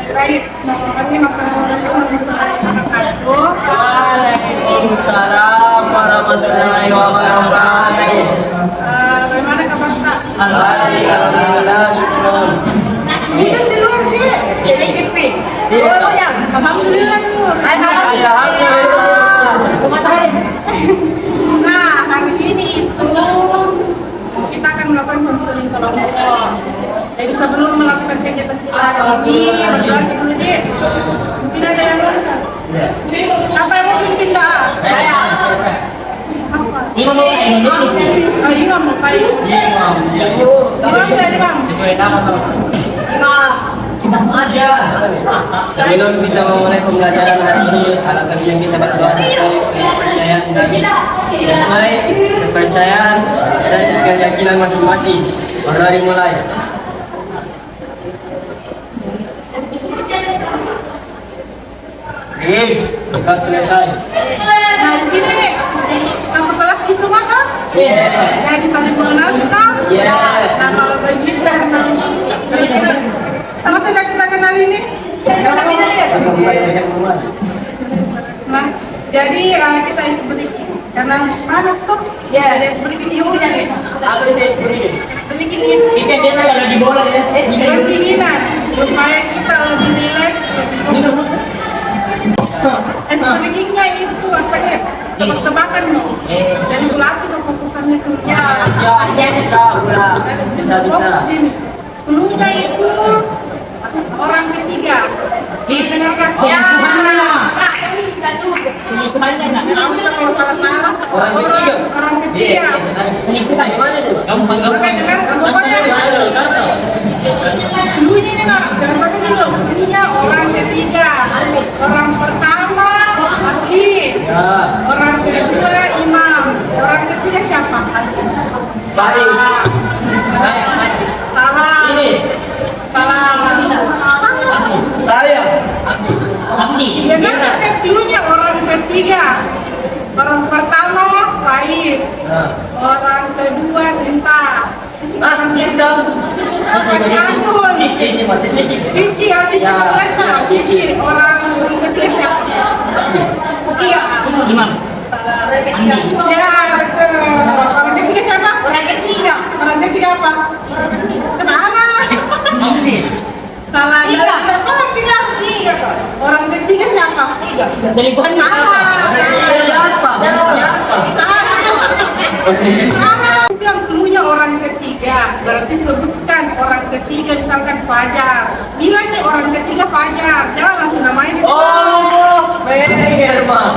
Baik, semoga kami Waalaikumsalam warahmatullahi wabarakatuh. Bagaimana kabar Kak? Alhamdulillah, syukur. Hujan di luar dia. Jadi kipi. Alhamdulillah dulu. Alhamdulillah. Nah, hari ini itu kita akan melakukan konseling kelompok. Jadi sebelum melakukan kegiatan kita ini, berdoa dulu deh. Di sini ada yang lain kan? Siapa yang mau pimpin dah? Saya. Apa? Imam mau kayak Oh, Imam mau kayak. Imam dari Imam. Sebelum kita memulai pembelajaran hari ini, alangkah yang kita berdoa sesuai kepercayaan sesuai kepercayaan dan keyakinan masing-masing. Mari mulai. Sudah selesai. Nah, di sini satu kelas di semua kan? Yes. Jadi saling mengenal kita. Yes. Nah, kalau begini kita kenal. Sama sudah kita kenal ini. Nah, jadi kita es beriki karena panas tuh. Ya, es beriki ini udah nih. Apa itu es beriki? Beriki ini Kita biasa kalau di bola ya. berdinginan supaya kita lebih rileks, lebih fokus. Es berikingnya itu apa ya? Tebak-tebakan nih. Jadi melatih kefokusannya semua. Ya, bisa ulang. Bisa. Gini. Pelunya itu orang ketiga. Dengarkan. Ya. Kalau salah-salah. Orang ketiga. Orang ketiga. Di mana itu? Oke, dengar. Pokoknya pelunya ini nak. Dengarkan dulu. Pelunya orang ketiga. Orang pertama Aki. Orang kedua Imam. Orang ketiga siapa? Baris. Salah. Ini. Salah. Saya. Dengarkan pelunya orang ketiga. Orang pertama Faiz. Orang kedua Sinta. Cinta. Cici, Cici Marleta. Cici. Orang ketiga siapa? Iya. Imam. Ya, betul. Orang ketiga siapa? Orang ketiga apa? Salah. Salah. Apa bilang? Orang ketiga siapa? Selingkuhan Salah. Siapa? Salah. Bilang pelunya orang ketiga. Berarti sebutkan orang ketiga, misalkan Fajar. Bilang nih orang ketiga Fajar. Jangan langsung namain. Oh, Menger, Mah.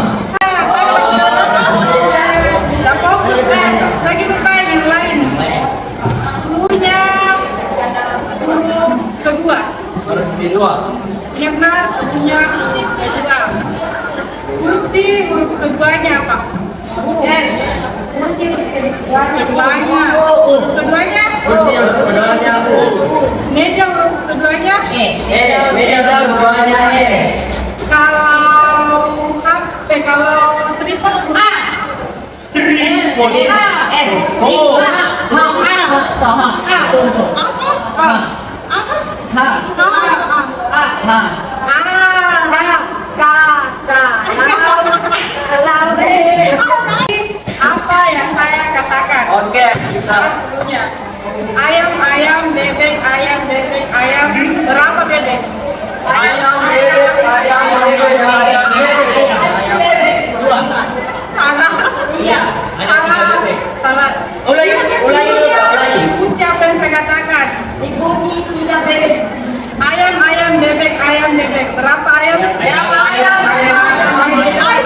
Tidak fokus kan? Lagi bermain yang lain. Pelunya huruf kedua. Kedua. Ingat nak, pelunya kedua. Kursi huruf keduanya apa? Keduanya. Keduanya? Meja huruf keduanya? Meja keduanya Kalau HP, kalau tripod A. Tripod. Apa yang saya katakan? Oke, bisa. Ayam, bebek, ayam. Berapa bebek? Ayam bebek. Salah. Iya. Salah. Ulangi. Ikuti apa yang saya katakan. Ikuti tidak bebek. Ayam, bebek. Berapa ayam? Ayam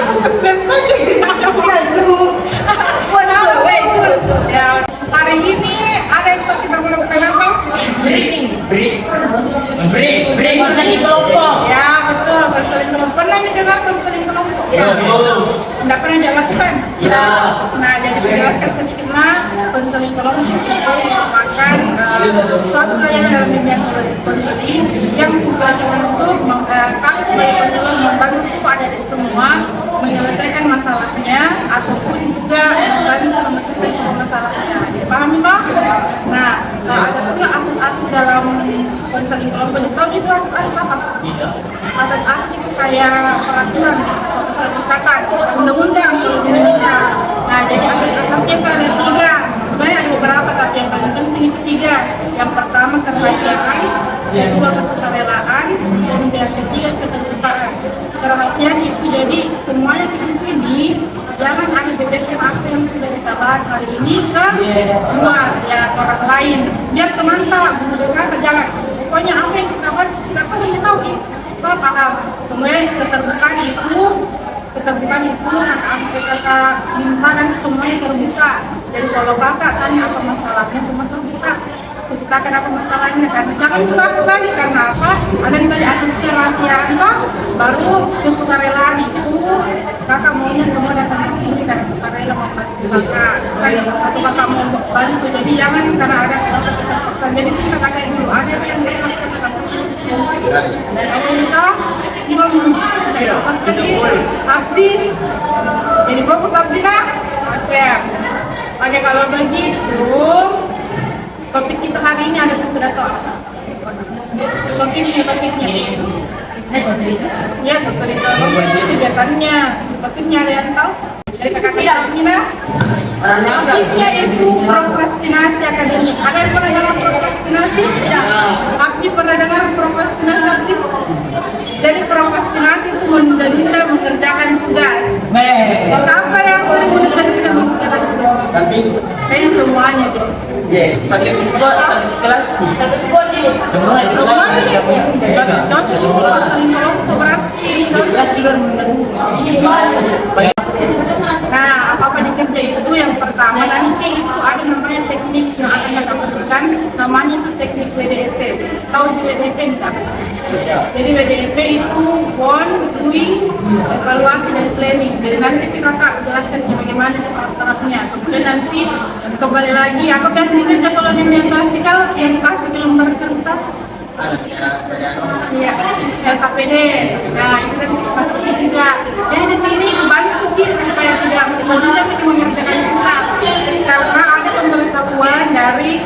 fokus bentar. Ya, hari ini ada yang kita melakukan apa? Beri. Konseling kelompok. Ya, betul, konseling kelompok. Pernah nih dengar konseling kelompok? Ya. Tidak pernah jangan lakukan? Ya. Nah, jadi dijelaskan sedikit lah, konseling kelompok itu merupakan suatu layanan dalam dunia konseling yang tujuannya untuk kami sebagai konselor membantu adik-adik semua menyelesaikan masalahnya ataupun juga membantu menyelesaikan semua masalahnya. Dipahami toh? Nah, ada juga asas-asas dalam konseling kelompok. Tahu itu asas-asas apa? Asas-asas itu kayak peraturan, perkatan, undang-undang kalau di Indonesia. Nah, jadi asas-asasnya itu ada 3. Sebenarnya ada beberapa, tapi yang paling penting itu 3. Yang pertama kerahasiaan, yang kedua kesukarelaan, dan yang ketiga keterbukaan. Kerahasiaan itu jadi semuanya di sini jangan ada beberkan apa yang sudah kita bahas hari ini ke luar ya ke orang lain. Biar teman tahu, guru kata jangan. Pokoknya apa yang kita bahas kita tahu kita paham. Kemudian keterbukaan itu kakak minta dan semuanya terbuka. Jadi kalau kakak tanya apa masalahnya semua terbuka. Ceritakan apa masalahnya kan, jangan takut lagi karena apa? Ada yang tadi asas kerahasiaan toh, baru kesukarelaan itu kakak maunya semua datang ke sini karena sukarela membantu kakak, atau kakak mau bantu. Jadi jangan karena ada rasa keterpaksaan. Jadi sini kakak dulu ada yang terpaksa kakak dan aku minta imam terpaksa di abdi. Jadi fokus abdi nah. Oke kalau begitu. Topik kita hari ini ada yang sudah tahu. Topiknya. Ya, cerita itu kegiatannya. Topiknya ada yang tahu? Dari kakak Mina. Topiknya itu prokrastinasi akademik. Ada yang pernah dengar prokrastinasi? Tidak. Abdi pernah dengar prokrastinasi Abdi? Jadi prokrastinasi itu menunda-nunda mengerjakan tugas. Siapa yang sering menunda-nunda mengerjakan tugas? Kayaknya semuanya deh. Satu kelas. Satu sekolah nih. Bagus, cocok itu kalau saling kelompok berarti. Nah, apa-apa dikerja itu yang pertama nanti itu ada namanya teknik yang akan kita berikan, namanya itu teknik WDEP. Tahu di WDEP enggak? Jadi WDEP itu want, doing, evaluasi dan planning. Jadi nanti kakak jelaskan bagaimana itu tarafnya. Kemudian nanti kembali lagi, aku biasanya kerja kalau yang klasikal yang kasih ke lembar kertas. Iya, LKPD. Nah, itu kan pasti juga. Jadi di sini bantu supaya tidak menunda kita mengerjakan tugas. Karena ada pemberitahuan dari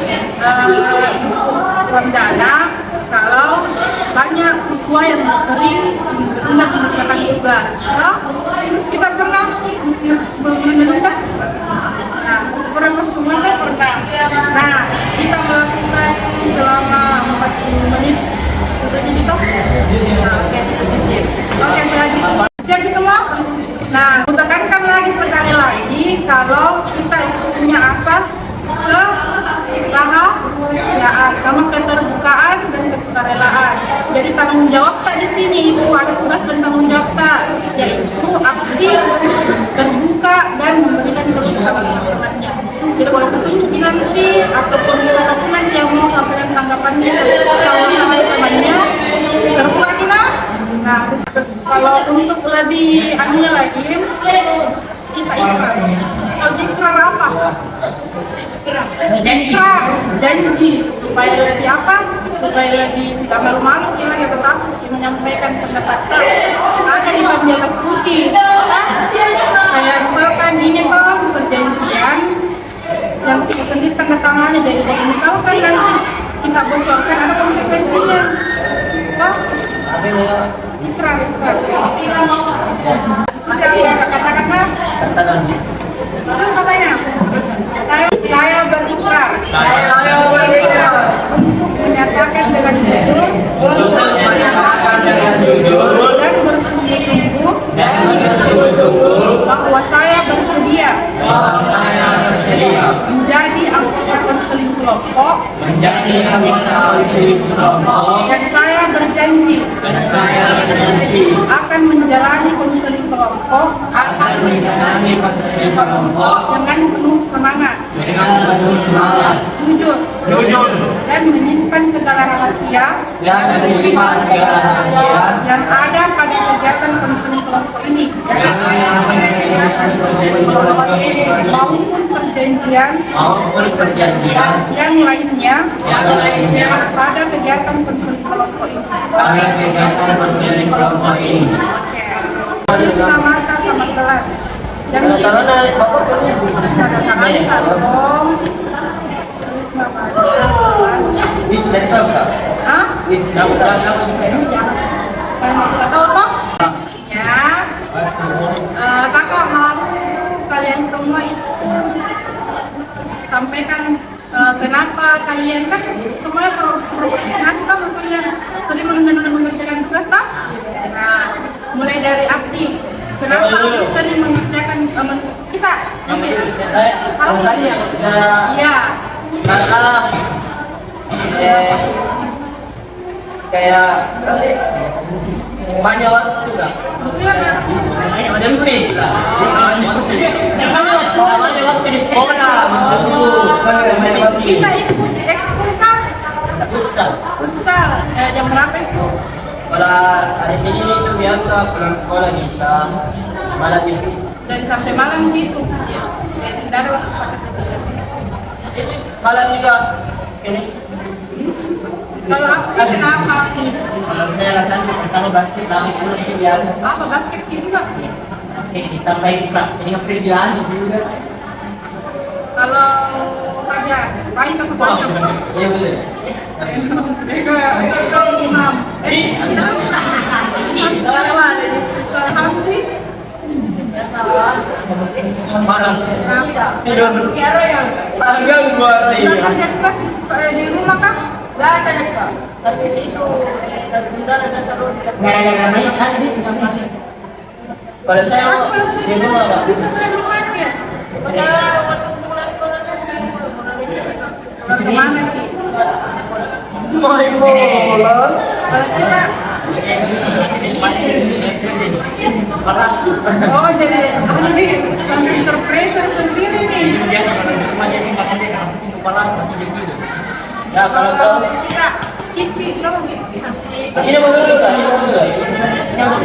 Dana kalau banyak siswa yang sering menunda mengerjakan tugas. Kita pernah menunda. Nah, pernah semua kan pernah. Nah, kita melakukan selama 40 menit. Sudah jadi toh? Nah, oke, sudah jadi. Oke, selanjutnya. Siap semua? Nah, tekankan lagi sekali lagi kalau kita itu punya asas kerahasiaan sama keterbukaan dan kesukarelaan. Jadi tanggung jawab tak di sini itu ada tugas dan tanggung jawab tak, yaitu aktif, terbuka dan memberikan solusi pada teman-temannya. Jadi kalau ketemu nanti ataupun misalkan nanti yang mau sampaikan tanggapannya sama temannya terbuka kita. Nah, kalau untuk lebih anunya lagi kita ikrar. Kalau ikrar apa? Ikrar janji supaya lebih apa? Supaya lebih tidak malu-malu kita yang tetap menyampaikan pendapat. Ada hitam di atas putih. Kayak misalkan ini toh perjanjian yang kita sendiri tanda tangannya. Jadi kalau misalkan nanti kita bocorkan ada konsekuensinya. Toh? Ikrar. Ada kata-kata? Itu katanya. Saya berikrar. Untuk menyatakan dengan jujur dan bersungguh-sungguh bahwa saya bersedia menjadi anggota konseling kelompok dan saya berjanji akan menjalani konseling kelompok dengan penuh semangat, jujur dan menyimpan segala rahasia yang ada pada kegiatan konseling kelompok ini maupun perjanjian yang lainnya pada kegiatan konseling kelompok ini. Tulis nama sama kelas. Jangan Tangan dari bapak tulis nama. Is dari tahu kak? Hah? Is tahu kak? Jangan. Kalian tidak tahu toh? Ya. Kakak mau kalian semua itu sampaikan kenapa kalian kan semuanya prokrastinasi toh, maksudnya sering mengerjakan tugas toh? Nah, mulai dari Abdi. Kenapa Abdi sering mengerjakan kita? Oke. Saya Ya. karena kayak banyak waktu kak, Maksudnya kan? sempit lah. Banyak waktu di sekolah. Kita ikut ekskul kan? Futsal. Futsal. Jam berapa itu? Pada hari sini itu biasa pulang sekolah bisa malam itu. Dari sampai malam gitu. Tidak ada waktu pakai Malam juga tenis. kalau Abdi kenapa Abdi? Kalau saya rasanya pertama basket, tapi itu biasa. Apa basket juga? Basket ditambah juga sering perjalanan juga. Kalau Fajar, Pai satu Fajar. Iya betul. Itu Imam. Kalau Hamdi? Panas. Tidur. Kira yang Agak buat ini. udah kerja keras di rumah kan? Biasa nih kak, tapi itu benar ada seru dia. Gara-gara banyak asli Pada saya Aku kalau di sini rumah kak. bisa berada di rumah ya. Padahal waktu mulai sekolah Kalau kemana Ki? Mau bola. Kalau kita, oh jadi Andi langsung terpressure sendiri nih. Ya kalau kau Kita cici dong. ini mau dulu kak, ini mau dulu. Jangan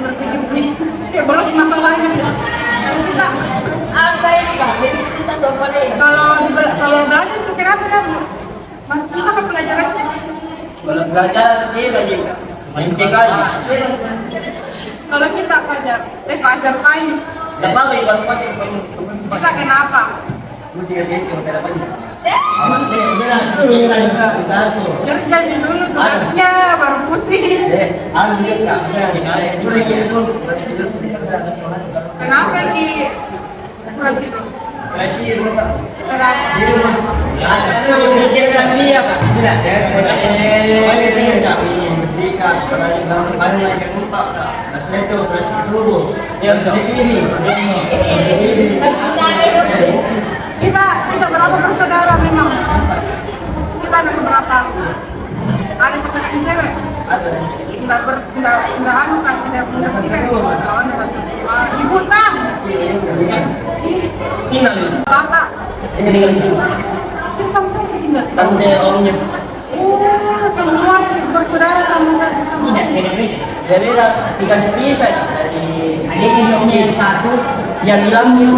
berpikir nih, ya belum masalahnya nih. Kita apa ini kak? Jadi kita semua deh. kalau belajar tuh kenapa kan? Mas susah kan pelajarannya? Kalau belajar nanti lagi main TK aja. Kalau kita pajar Tais, Tidak apa kalau pakai kita kenapa? musik ini yang saya dapat. Kerjain dulu tugasnya, baru pusing. Kenapa Ki? Kurang tidur. Kita berapa bersaudara memang? Kita ada berapa? Ada cekakan cewek? Enggak anu kan, tidak mesti kan kawan ibu tang. Tinggal Bapak. Itu sama-sama tinggal. tante omnya. Semua bersaudara sama. Jadi dikasih pisah dari Ada satu yang diambil,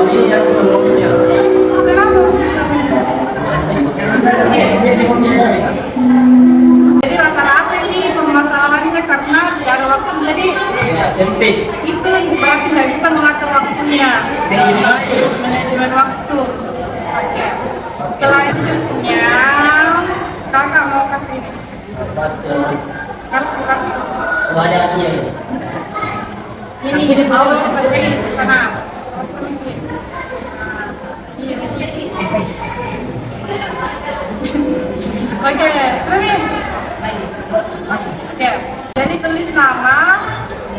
tapi yang sebelumnya. Kenapa bisa begitu? Jadi rata-rata ini permasalahannya karena tidak ada waktu. Jadi Sempit. itu berarti nggak bisa mengatur waktunya. Manajemen waktu. Oke. Selanjutnya kakak mau kasih kartu. Ada dia. Ini mau ini sana. Oke, Sermin. Oke, jadi tulis nama.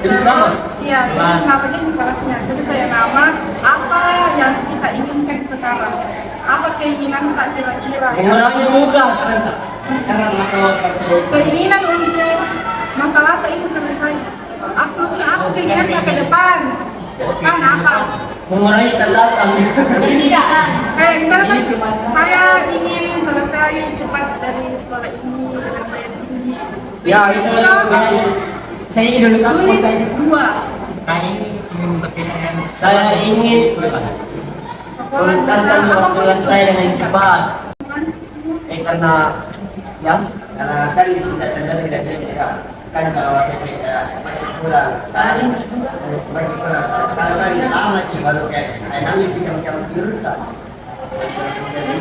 Tulis nama? Iya, tulis namanya di kelasnya. Tulis saya nama. Apa yang kita inginkan sekarang? Apa keinginan tak kira-kira? Mengurangi tugas. Keinginan untuk masalah tak ini selesai. Aku sih apa keinginan tak ke depan? Ke depan apa? Mengurangi catatan. Tidak. Kayak misalnya kan saya ingin selesai cepat dari sekolah ini dengan nilai tinggi. Ya, itu saya ingin lulus apa? Tulis Saya 2. saya ingin menuntaskan tugas saya dengan cepat. Karena ya, karena kan tidak kan kalau saya cepat pulang sekarang cepat pulang sekarang kan lama lagi baru kayak nanti kita macam tidur tak.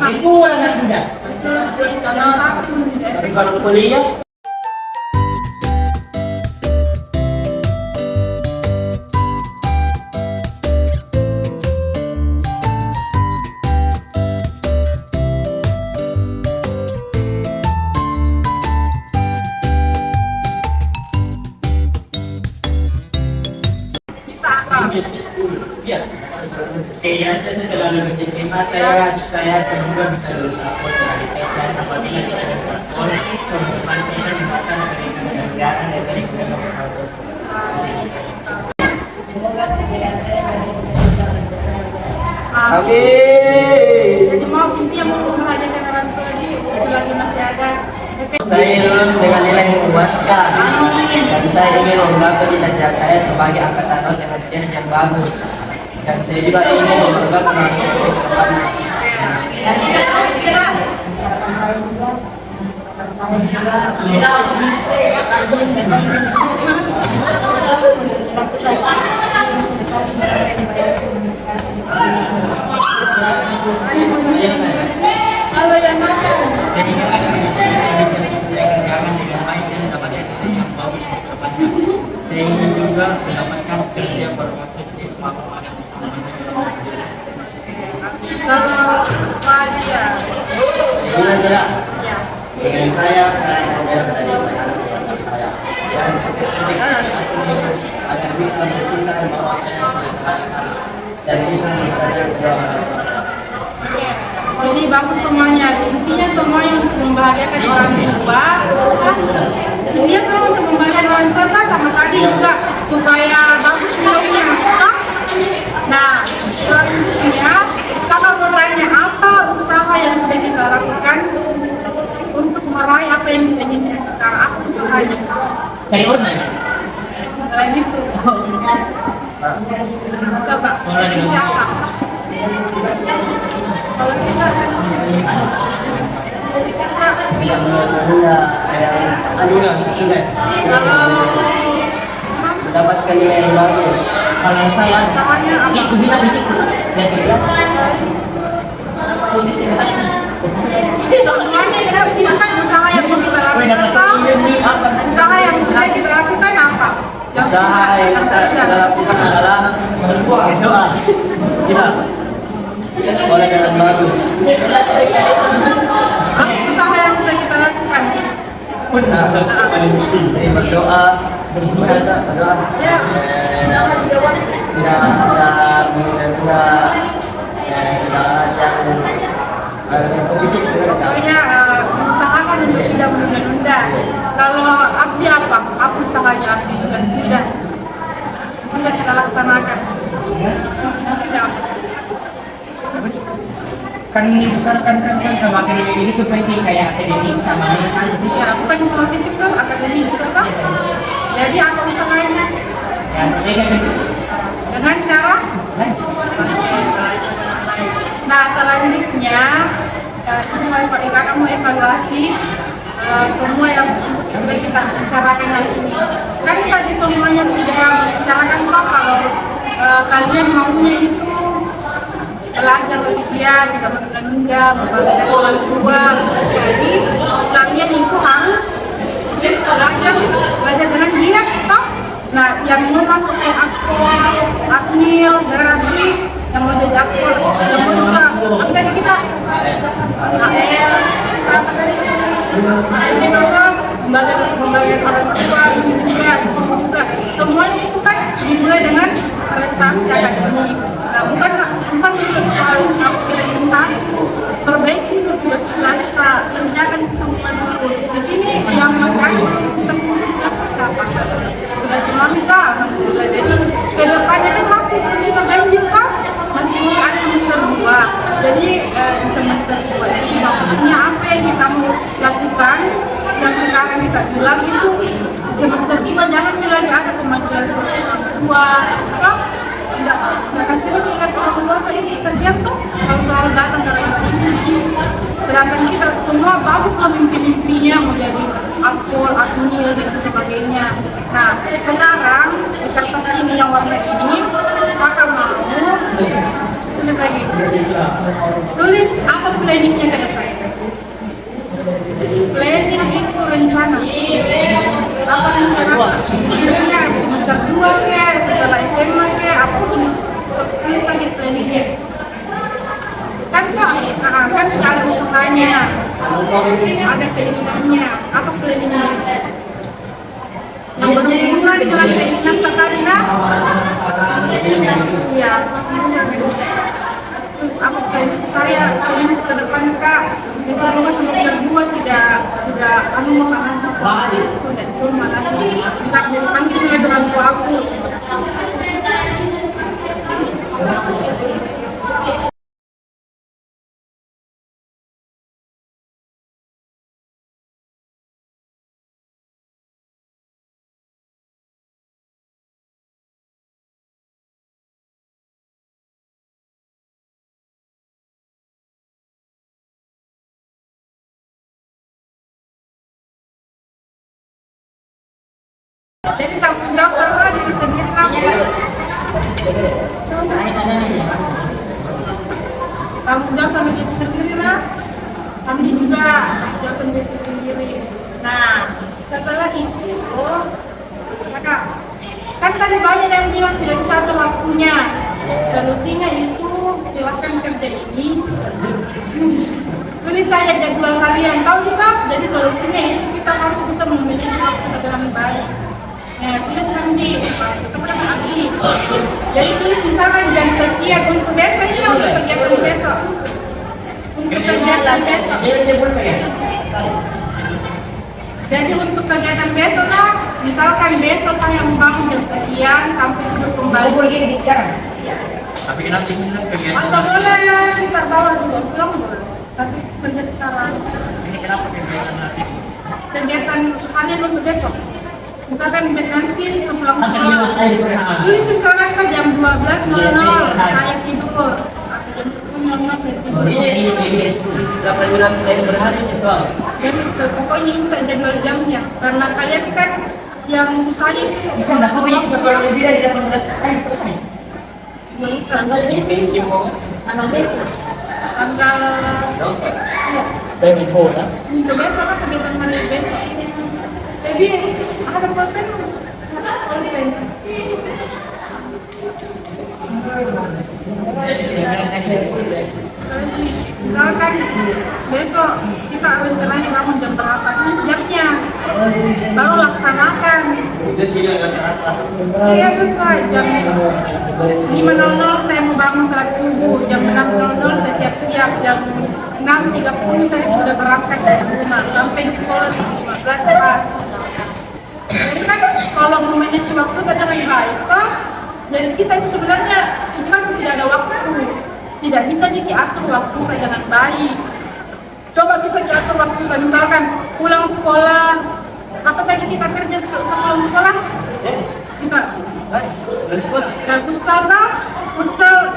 Aku anak muda. Kalau satu tidak. Tapi kalau kuliah Saya semoga bisa lulus rapor sekali tes dan apabila tidak lulus rapor, kemudian saya akan mendaftar dari negara dan dari negara bersatu. Semoga segera saya Amin. Jadi mau intinya mau membahagiakan orang tua ini lagi masih ada. Saya lulus dengan nilai yang memuaskan dan saya ingin mengungkapkan cita-cita saya sebagai angkatan laut dengan tes yang bagus. Dan saya juga ingin membanggakan orang tua saya ke depannya. Kalau yang makan Jadi kita bisa perdagangan dengan baik dan mendapatkan nilai yang bagus untuk depannya. Saya ingin juga mendapatkan kerja berwaktu di lapangan. kalau pagi ya. Benar tidak? Ya. Dengan saya membela tadi tekanan keluarga saya. Dan tekanan agar bisa membuktikan bahwa saya tidak salah dan bisa memberikan doa. Jadi bagus semuanya. Intinya semuanya untuk membahagiakan orang tua. Intinya semua untuk membahagiakan orang tua kan sama tadi juga supaya bagus nilainya. Nah, selanjutnya kalau mau tanya apa usaha yang sudah kita lakukan untuk meraih apa yang kita inginkan sekarang, apa usahanya? Cari online. Selain itu, coba cici apa? Kalau kita Aduh, sukses. Mendapatkan nilai yang bagus. Kalau saya usahanya apa? itu bilang di situ dan biasa ini sih Semuanya itu kan usaha yang mau kita lakukan toh. Usaha yang sudah kita lakukan apa? Yang Usaha yang saya lakukan adalah doa. kita sekolah dengan bagus. Apa usaha yang sudah kita lakukan? Jadi berdoa, berdoa, Ya, tidak menunda yang positif. pokoknya usahakan untuk tidak menunda-nunda. Kalau Abdi apa? Apa usahanya Abdi yang sudah kita laksanakan? Yang sudah apa? Kan kalau akademik ini tuh penting kayak akademik sama Ya, bukan cuma fisik tuh, akademik itu toh. Jadi apa usahanya? ya saya kan Dengan cara nah selanjutnya kakak mau evaluasi semua yang sudah kita bicarakan hari ini. Kan tadi semuanya sudah bicarakan toh kalau kalian maunya itu belajar lebih giat, tidak menunda-nunda, membanggakan orang tua. Jadi kalian itu harus belajar dengan giat toh. Nah, yang mau masuk ke Akmil, Garabi, yang mau jadi akpol, yang mau juga apa tadi kita AL, apa tadi ini juga membanggakan orang tua, ini juga semuanya itu kan dimulai dengan prestasi akademik. Nah, bukan untuk soal harus kita satu, perbaiki dulu tugas-tugas kita, kerjakan semua dulu. Di sini yang masih aku kita tugas siapa? Tugas semua kita, alhamdulillah. Jadi kedepannya kan masih semester ganjil kan, masih mau ada semester 2. Jadi di semester 2 ini maksudnya apa yang kita mau lakukan yang sekarang kita bilang itu di semester 2 jangan lagi ada pemanggilan surat orang tua, kan? Nggak kasih lihat orang tua tadi kasihan tuh kalau selalu datang karena itu sih. Sedangkan kita semua bagus lah mimpi-mimpinya mau jadi akpol, akmil dan sebagainya. Nah sekarang di kertas ini yang warna ini kakak mau tulis lagi. Tulis apa planningnya ke depan. Planning itu rencana. Apa rencana? Ya semester 2 ke, setelah SMA ke, apapun tulis lagi planningnya. Kan sudah ada usahanya, ada keinginannya. Apa planningnya? Yang berhubungan dengan keinginan tadi nah? Ya. Tulis apa planning? saya ingin ke depan Kak, semoga semester 2 tidak makanan soal jadi sekolah tidak disuruh malah jika aku panggil lagi orang tua aku. Jadi tanggung jawab sama diri sendiri lah. Tanggung jawab sama diri sendiri lah. Kami juga tanggung jawab sama diri sendiri. Nah, setelah itu, maka kan tadi banyak yang bilang tidak bisa atur waktunya. Solusinya itu silahkan kerja ini. Tulis saja jadwal harian. Tahu kita? Jadi solusinya itu kita harus bisa memilih waktu dengan baik. Nah, tulis nanti, sebenarnya nanti. Jadi tulis misalkan jam sekian untuk besok ini untuk kegiatan besok. Untuk kegiatan besok. Jadi untuk kegiatan besok lah, misalkan besok saya membangun jam sekian sampai kembali. Boleh gini sekarang. Tapi kenapa ini kegiatan? Atau boleh kita bawa juga pulang boleh. Tapi kerja sekarang. Ini kenapa kegiatan nanti? Kegiatan harian untuk besok. Misalkan nanti sepulang sekolah, tulis misalkan kan jam 12.00 saya tidur, atau jam 10.00 saya tidur. Berapa durasi dari berhari itu? Jadi pokoknya ini saya jadwal jamnya, karena kalian kan yang susahnya itu. Kita nggak tahu ya kita kalau lebih dari 18 hari. Tanggal besok. Tanggal besok. Tanggal Baik info ya. minggu besok kan kegiatan hari besok. Jadi ada pulpen. Misalkan besok kita rencanain bangun jam berapa, tulis jamnya, baru laksanakan. Iya terus lah jam 5.00 saya mau bangun sholat subuh, jam 6.00 saya siap-siap, jam 6.30 saya sudah berangkat dari rumah sampai di sekolah jam 15 pas. Jadi kan kalau memanage waktu kita dengan baik, toh, jadi kita sebenarnya itu kan tidak ada waktu, tidak bisa diatur waktu kita dengan baik. Coba bisa diatur waktu kita, misalkan pulang sekolah, apa tadi kita kerja pulang sekolah? Kita Dari sekolah. futsal kah? Futsal.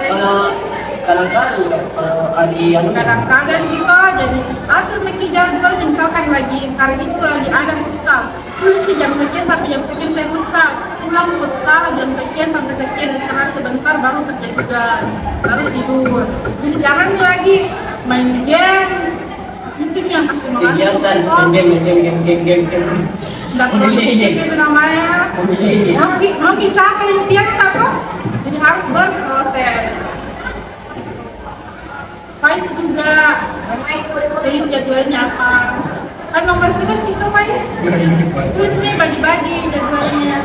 Kadang-kadang juga jadi atur meki jadwal, misalkan lagi hari itu lagi ada futsal, tulis di jam sekian sampai jam sekian saya futsal, pulang futsal jam sekian sampai sekian, istirahat sebentar baru kerja tugas, baru tidur. Jadi jangan lagi main game, itu yang masih Kegiatan game. nggak produktif itu namanya. Mau capek impian kita tuh, jadi harus berproses. Faiz juga, tulis jadwalnya apa. Kan nomor sekian gitu Faiz. Terus nih bagi-bagi jadwalnya.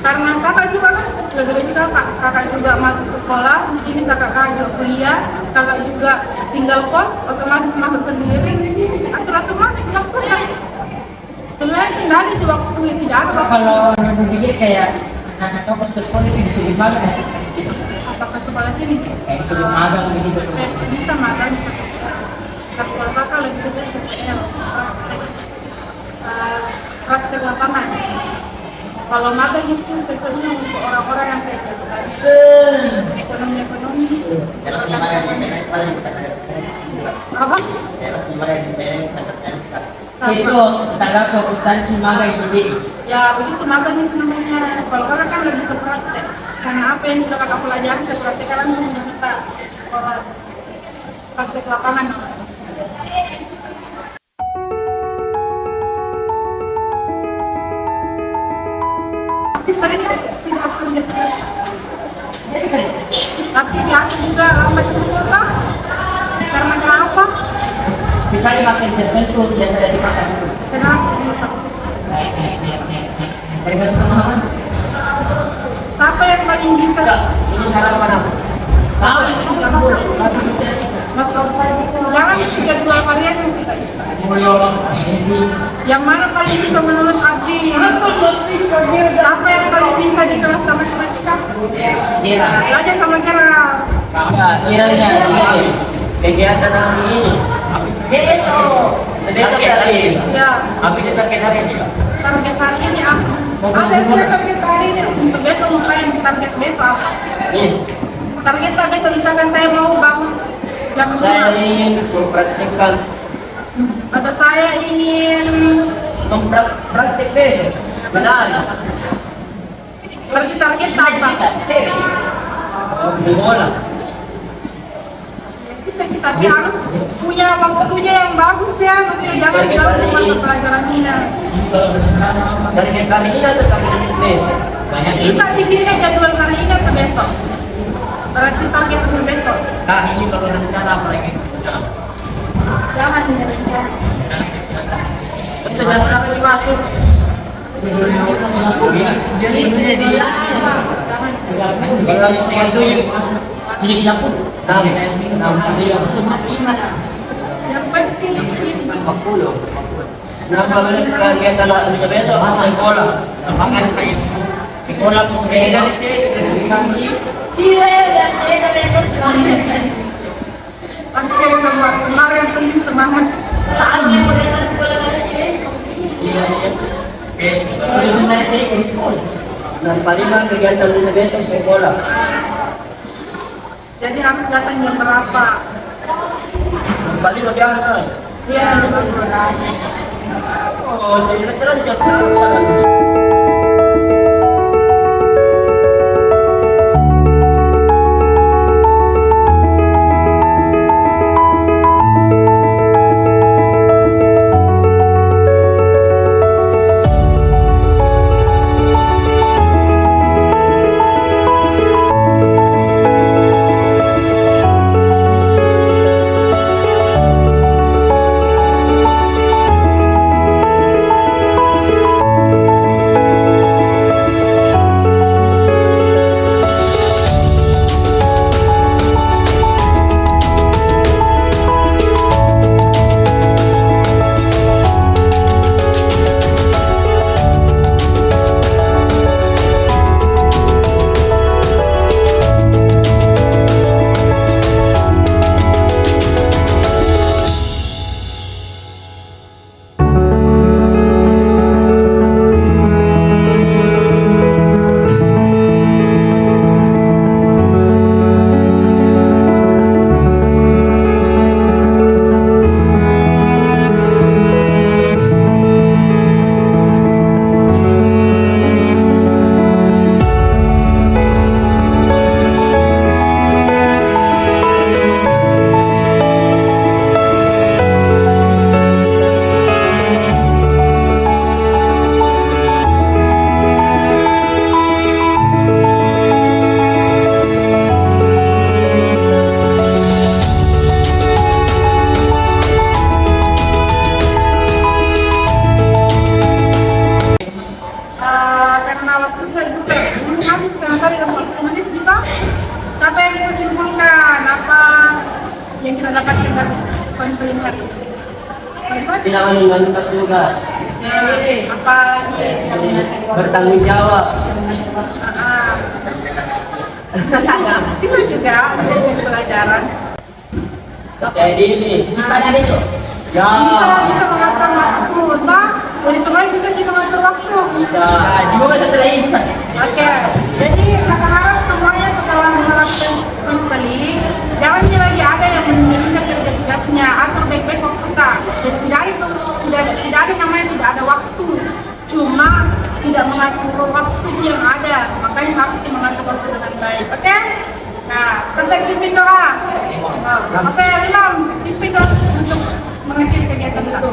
Karena kakak juga kan, lebih-lebih kakak juga masuk sekolah, di sini kakak juga kuliah, kakak juga tinggal kos, otomatis masak sendiri. Atur-atur mana waktunya? Sebenarnya tidak ada sih waktu, tidak ada waktu. Kalau berpikir kayak anak kampus ke sekolah itu disuruh magang masih Apakah sekolah sini? sebelum magang begitu. Bisa magang, bisa kerja. Tapi kalau kakak lebih cocok ke PL, praktek lapangan. Kalau magang itu cocoknya untuk orang-orang yang kayak ekonomi. Apa? Itu tanda kompetensi magang jadi. Ya begitu magang itu namanya. Kalau kakak kan lebih ke praktek. Karena apa yang sudah kakak pelajari saya praktekkan langsung di kita sekolah, praktek lapangan. Tapi sering kan tidak kerja terus. Tapi biasa juga lambat juga. Karena kenapa? Misalnya makan tertentu biasa dari makan dulu. Kenapa bisa? Tergantung pemahaman. Siapa yang paling bisa? Enggak, ini sarapan apa? Tahu itu campur. Lagi kita. Mas jangan jadwal kalian yang kita bisa. Yang mana paling bisa menurut Abdi? Siapa yang paling bisa di kelas matematika? Belajar sama Kira. Kegiatan hari ini. Besok hari. Ya, Habis itu target hari ini. target hari ini apa? Ada yang target hari ini untuk besok mau target besok apa? Ini. Target besok misalkan saya mau bangun jam Saya 5 ingin mempraktikkan atau saya ingin praktik besok. Benar. pergi target apa? Di bola. Bisa kita tapi harus punya waktunya yang bagus ya, maksudnya jangan bilang cuma pelajarannya. Target hari ini atau target besok? Banyak Kita bikinnya jadwal hari ini atau besok? Berarti target untuk besok. Nah, ini kalau rencana apalagi? Jangan merencana. Bisa jangan lagi masuk. Jadi ini Kalau setengah tujuh. Jadi kita pun. Enam. Masih iman. Yang penting ini 50. Nama balik kegiatan hari besok sekolah. semangat saya sekolah sepeda Iya, dan saya dah beres. pasti semangat yang penting semangat. Tahu yang pada sekolah ada cewek. Kalau sebenarnya cewek di sekolah. Dan paling kegiatan hari besok sekolah. Jadi harus datang jam berapa? Paling lebih awal. Iya, Oh, jadi terus jam berapa? karena waktu itu juga belum habis karena tadi dalam 40 menit kita. Apa yang bisa simpulkan? Apa yang kita dapatkan dari konseling hari ini? Baik-baik. Tidak meninggalkan tugas. Apa lagi? Bertanggung jawab. Ah, Kita juga menjadi pelajaran. Percaya diri. Pada besok. Ya. Bisa mengatur waktu, entah dari semuanya bisa juga mengatur waktu. Bisa. Semoga setelah ini bisa. Oke, jadi kakak harap semuanya setelah melakukan konseling, jangan lagi ada yang menunda kerja tugasnya, atur baik-baik waktu kita. Jadi tidak ada namanya tidak ada waktu, cuma tidak mengatur waktu yang ada, makanya harus mengatur waktu dengan baik. Oke? Nah, santai pimpin doa. Oke, Imam, pimpin doa untuk mengakhiri kegiatan itu.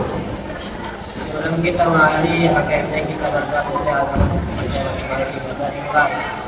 Sebelum kita mengakhiri, pakai kita berdoa sesuai agama. Terima kasih.